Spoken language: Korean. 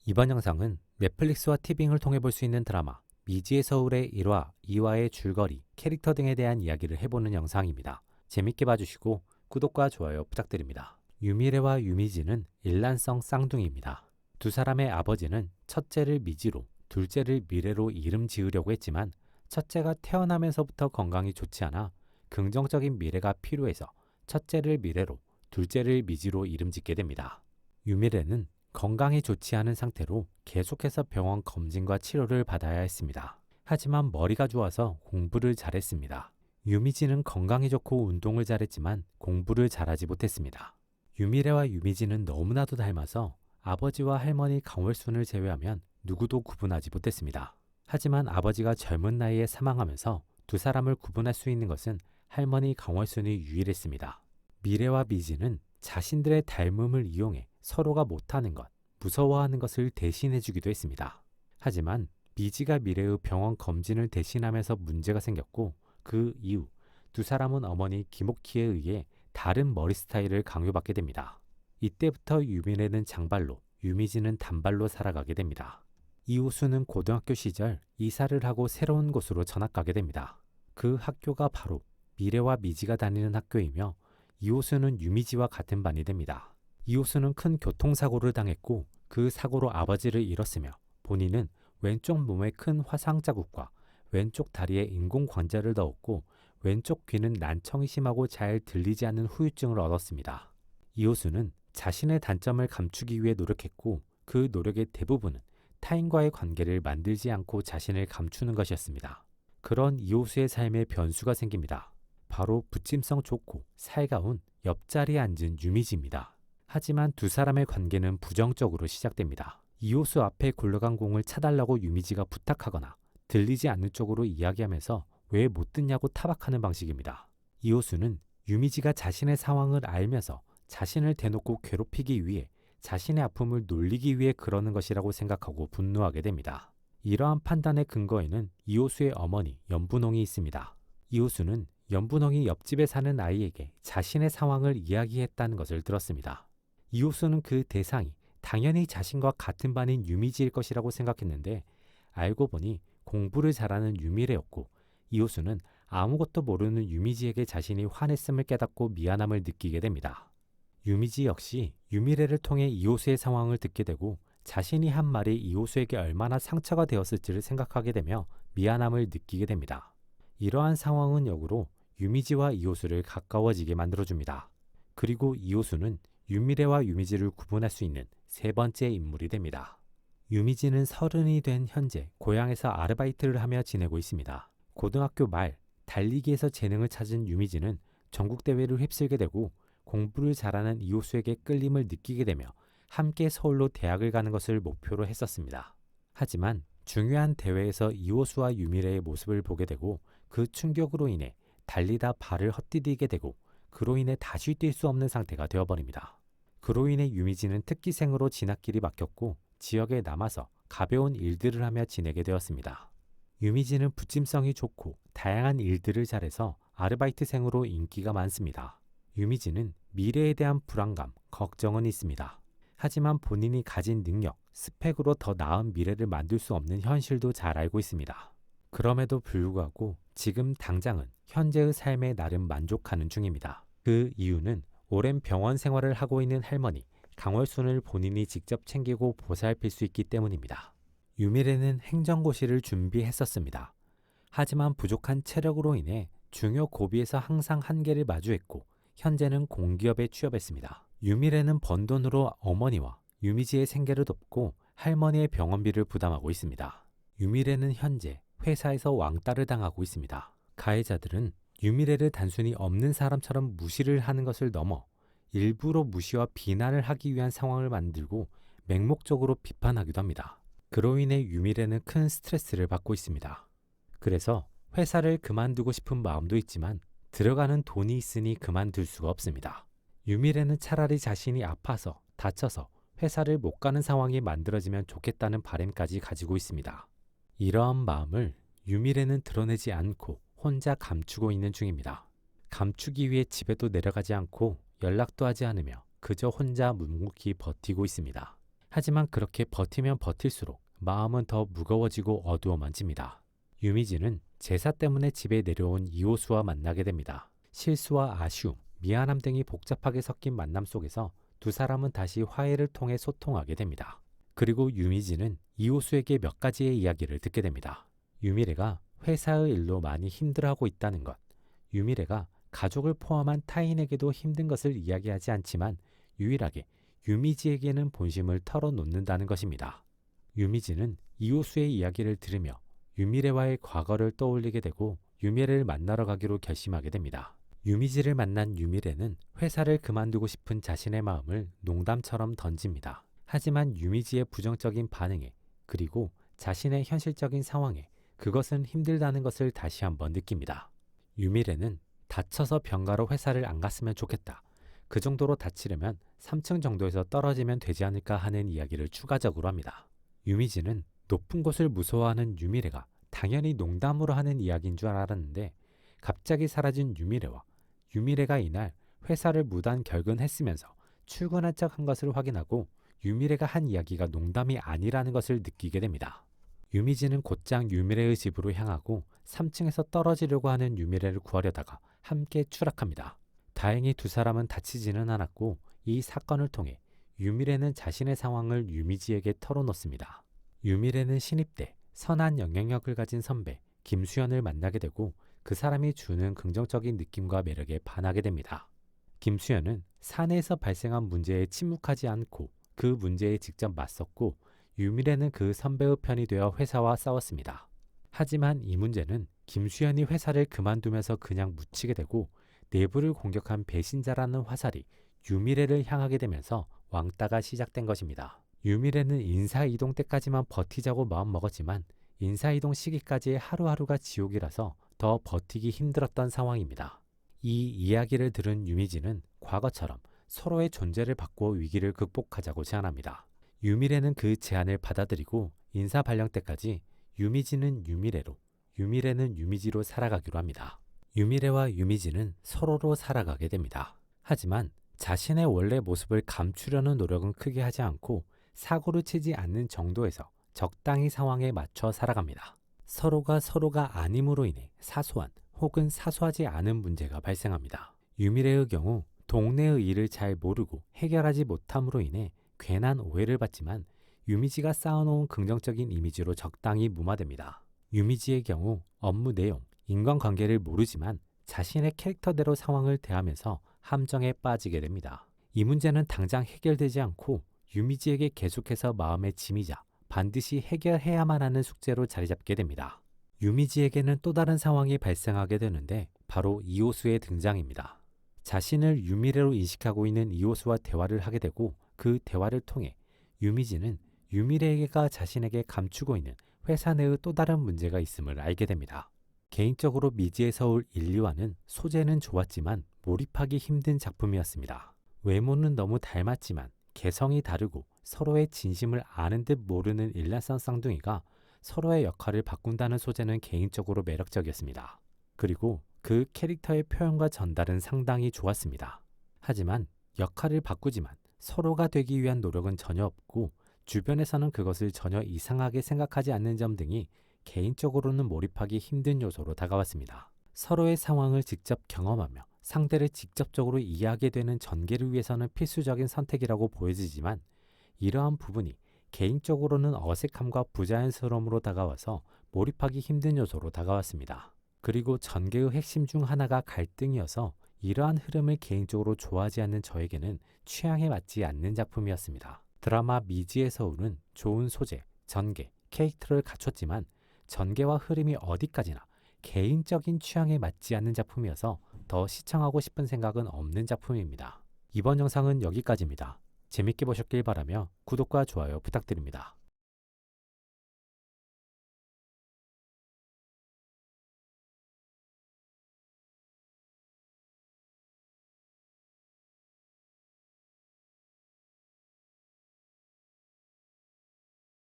이번 영상은 넷플릭스와 티빙을 통해 볼 수 있는 드라마 미지의 서울의 1화, 2화의 줄거리, 캐릭터 등에 대한 이야기를 해보는 영상입니다. 재밌게 봐주시고 구독과 좋아요 부탁드립니다. 유미래와 유미지는 일란성 쌍둥이입니다. 두 사람의 아버지는 첫째를 미지로, 둘째를 미래로 이름 지으려고 했지만 첫째가 태어나면서부터 건강이 좋지 않아 긍정적인 미래가 필요해서 첫째를 미래로, 둘째를 미지로 이름 짓게 됩니다. 유미래는 건강이 좋지 않은 상태로 계속해서 병원 검진과 치료를 받아야 했습니다. 하지만 머리가 좋아서 공부를 잘했습니다. 유미지는 건강이 좋고 운동을 잘했지만 공부를 잘하지 못했습니다. 유미래와 유미지는 너무나도 닮아서 아버지와 할머니 강월순을 제외하면 누구도 구분하지 못했습니다. 하지만 아버지가 젊은 나이에 사망하면서 두 사람을 구분할 수 있는 것은 할머니 강월순이 유일했습니다. 미래와 미지는 자신들의 닮음을 이용해 서로가 못하는 것, 무서워하는 것을 대신해주기도 했습니다. 하지만 미지가 미래의 병원 검진을 대신하면서 문제가 생겼고 그 이후 두 사람은 어머니 김옥희에 의해 다른 머리 스타일을 강요받게 됩니다. 이때부터 유미래는 장발로, 유미지는 단발로 살아가게 됩니다. 이호수는 고등학교 시절 이사를 하고 새로운 곳으로 전학 가게 됩니다. 그 학교가 바로 미래와 미지가 다니는 학교이며 이호수는 유미지와 같은 반이 됩니다. 이호수는 큰 교통사고를 당했고 그 사고로 아버지를 잃었으며 본인은 왼쪽 몸에 큰 화상 자국과 왼쪽 다리에 인공관절을 넣었고 왼쪽 귀는 난청이 심하고 잘 들리지 않는 후유증을 얻었습니다. 이호수는 자신의 단점을 감추기 위해 노력했고 그 노력의 대부분은 타인과의 관계를 만들지 않고 자신을 감추는 것이었습니다. 그런 이호수의 삶에 변수가 생깁니다. 바로 부침성 좋고 살가운 옆자리에 앉은 유미지입니다. 하지만 두 사람의 관계는 부정적으로 시작됩니다. 이호수 앞에 굴러간 공을 차달라고 유미지가 부탁하거나 들리지 않는 쪽으로 이야기하면서 왜 못 듣냐고 타박하는 방식입니다. 이호수는 유미지가 자신의 상황을 알면서 자신을 대놓고 괴롭히기 위해 자신의 아픔을 놀리기 위해 그러는 것이라고 생각하고 분노하게 됩니다. 이러한 판단의 근거에는 이호수의 어머니 연분홍이 있습니다. 이호수는 연분홍이 옆집에 사는 아이에게 자신의 상황을 이야기했다는 것을 들었습니다. 이호수는 그 대상이 당연히 자신과 같은 반인 유미지일 것이라고 생각했는데 알고 보니 공부를 잘하는 유미래였고 이호수는 아무것도 모르는 유미지에게 자신이 화냈음을 깨닫고 미안함을 느끼게 됩니다. 유미지 역시 유미래를 통해 이호수의 상황을 듣게 되고 자신이 한 말이 이호수에게 얼마나 상처가 되었을지를 생각하게 되며 미안함을 느끼게 됩니다. 이러한 상황은 역으로 유미지와 이호수를 가까워지게 만들어줍니다. 그리고 이호수는 유미래와 유미지를 구분할 수 있는 세 번째 인물이 됩니다. 유미지는 30이 된 현재 고향에서 아르바이트를 하며 지내고 있습니다. 고등학교 말 달리기에서 재능을 찾은 유미지는 전국대회를 휩쓸게 되고 공부를 잘하는 이호수에게 끌림을 느끼게 되며 함께 서울로 대학을 가는 것을 목표로 했었습니다. 하지만 중요한 대회에서 이호수와 유미래의 모습을 보게 되고 그 충격으로 인해 달리다 발을 헛디디게 되고 그로 인해 다시 뛸 수 없는 상태가 되어버립니다. 그로 인해 유미지는 특기생으로 진학길이 막혔고 지역에 남아서 가벼운 일들을 하며 지내게 되었습니다. 유미지는 부침성이 좋고 다양한 일들을 잘해서 아르바이트생으로 인기가 많습니다. 유미지는 미래에 대한 불안감, 걱정은 있습니다. 하지만 본인이 가진 능력, 스펙으로 더 나은 미래를 만들 수 없는 현실도 잘 알고 있습니다. 그럼에도 불구하고 지금 당장은 현재의 삶에 나름 만족하는 중입니다. 그 이유는 오랜 병원 생활을 하고 있는 할머니 강월순을 본인이 직접 챙기고 보살필 수 있기 때문입니다. 유미래는 행정고시를 준비했었습니다. 하지만 부족한 체력으로 인해 중요 고비에서 항상 한계를 마주했고 현재는 공기업에 취업했습니다. 유미래는 번 돈으로 어머니와 유미지의 생계를 돕고 할머니의 병원비를 부담하고 있습니다. 유미래는 현재 회사에서 왕따를 당하고 있습니다. 가해자들은 유미래를 단순히 없는 사람처럼 무시를 하는 것을 넘어 일부러 무시와 비난을 하기 위한 상황을 만들고 맹목적으로 비판하기도 합니다. 그로 인해 유미래는 큰 스트레스를 받고 있습니다. 그래서 회사를 그만두고 싶은 마음도 있지만 들어가는 돈이 있으니 그만둘 수가 없습니다. 유미래는 차라리 자신이 아파서 다쳐서 회사를 못 가는 상황이 만들어지면 좋겠다는 바람까지 가지고 있습니다. 이러한 마음을 유미래는 드러내지 않고 혼자 감추고 있는 중입니다. 감추기 위해 집에도 내려가지 않고 연락도 하지 않으며 그저 혼자 묵묵히 버티고 있습니다. 하지만 그렇게 버티면 버틸수록 마음은 더 무거워지고 어두워만집니다. 유미지는 제사 때문에 집에 내려온 이호수와 만나게 됩니다. 실수와 아쉬움, 미안함 등이 복잡하게 섞인 만남 속에서 두 사람은 다시 화해를 통해 소통하게 됩니다. 그리고 유미지는 이호수에게 몇 가지의 이야기를 듣게 됩니다. 유미래가 회사의 일로 많이 힘들어하고 있다는 것, 유미래가 가족을 포함한 타인에게도 힘든 것을 이야기하지 않지만 유일하게 유미지에게는 본심을 털어놓는다는 것입니다. 유미지는 이호수의 이야기를 들으며 유미래와의 과거를 떠올리게 되고 유미래를 만나러 가기로 결심하게 됩니다. 유미지를 만난 유미래는 회사를 그만두고 싶은 자신의 마음을 농담처럼 던집니다. 하지만 유미지의 부정적인 반응에 그리고 자신의 현실적인 상황에 그것은 힘들다는 것을 다시 한번 느낍니다. 유미래는 다쳐서 병가로 회사를 안 갔으면 좋겠다. 그 정도로 다치려면 3층 정도에서 떨어지면 되지 않을까 하는 이야기를 추가적으로 합니다. 유미지는 높은 곳을 무서워하는 유미래가 당연히 농담으로 하는 이야기인 줄 알았는데 갑자기 사라진 유미래와 유미래가 이날 회사를 무단 결근했으면서 출근한 척 한 것을 확인하고 유미래가 한 이야기가 농담이 아니라는 것을 느끼게 됩니다. 유미지는 곧장 유미래의 집으로 향하고 3층에서 떨어지려고 하는 유미래를 구하려다가 함께 추락합니다. 다행히 두 사람은 다치지는 않았고 이 사건을 통해 유미래는 자신의 상황을 유미지에게 털어놓습니다. 유미래는 신입 때 선한 영향력을 가진 선배 김수현을 만나게 되고 그 사람이 주는 긍정적인 느낌과 매력에 반하게 됩니다. 김수현은 사내에서 발생한 문제에 침묵하지 않고 그 문제에 직접 맞섰고 유미래는 그 선배의 편이 되어 회사와 싸웠습니다. 하지만 이 문제는 김수현이 회사를 그만두면서 그냥 묻히게 되고 내부를 공격한 배신자라는 화살이 유미래를 향하게 되면서 왕따가 시작된 것입니다. 유미래는 인사이동 때까지만 버티자고 마음먹었지만 인사이동 시기까지의 하루하루가 지옥이라서 더 버티기 힘들었던 상황입니다. 이 이야기를 들은 유미지는 과거처럼 서로의 존재를 바꾸어 위기를 극복하자고 제안합니다. 유미래는 그 제안을 받아들이고 인사 발령 때까지 유미지는 유미래로, 유미래는 유미지로 살아가기로 합니다. 유미래와 유미지는 서로로 살아가게 됩니다. 하지만 자신의 원래 모습을 감추려는 노력은 크게 하지 않고 사고를 치지 않는 정도에서 적당히 상황에 맞춰 살아갑니다. 서로가 아님으로 인해 사소한 혹은 사소하지 않은 문제가 발생합니다. 유미래의 경우 동네의 일을 잘 모르고 해결하지 못함으로 인해 괜한 오해를 받지만 유미지가 쌓아놓은 긍정적인 이미지로 적당히 무마됩니다. 유미지의 경우 업무 내용, 인간관계를 모르지만 자신의 캐릭터대로 상황을 대하면서 함정에 빠지게 됩니다. 이 문제는 당장 해결되지 않고 유미지에게 계속해서 마음의 짐이자 반드시 해결해야만 하는 숙제로 자리 잡게 됩니다. 유미지에게는 또 다른 상황이 발생하게 되는데 바로 이호수의 등장입니다. 자신을 유미래로 인식하고 있는 이호수와 대화를 하게 되고 그 대화를 통해 유미지는 유미래가 자신에게 감추고 있는 회사 내의 또 다른 문제가 있음을 알게 됩니다. 개인적으로 미지의 서울 1, 2화는 소재는 좋았지만 몰입하기 힘든 작품이었습니다. 외모는 너무 닮았지만 개성이 다르고 서로의 진심을 아는 듯 모르는 일란성 쌍둥이가 서로의 역할을 바꾼다는 소재는 개인적으로 매력적이었습니다. 그리고 그 캐릭터의 표현과 전달은 상당히 좋았습니다. 하지만 역할을 바꾸지만 서로가 되기 위한 노력은 전혀 없고 주변에서는 그것을 전혀 이상하게 생각하지 않는 점 등이 개인적으로는 몰입하기 힘든 요소로 다가왔습니다. 서로의 상황을 직접 경험하며 상대를 직접적으로 이해하게 되는 전개를 위해서는 필수적인 선택이라고 보여지지만 이러한 부분이 개인적으로는 어색함과 부자연스러움으로 다가와서 몰입하기 힘든 요소로 다가왔습니다. 그리고 전개의 핵심 중 하나가 갈등이어서 이러한 흐름을 개인적으로 좋아하지 않는 저에게는 취향에 맞지 않는 작품이었습니다. 드라마 미지의 서울은 좋은 소재, 전개, 캐릭터를 갖췄지만 전개와 흐름이 어디까지나 개인적인 취향에 맞지 않는 작품이어서 더 시청하고 싶은 생각은 없는 작품입니다. 이번 영상은 여기까지입니다. 재밌게 보셨길 바라며 구독과 좋아요 부탁드립니다.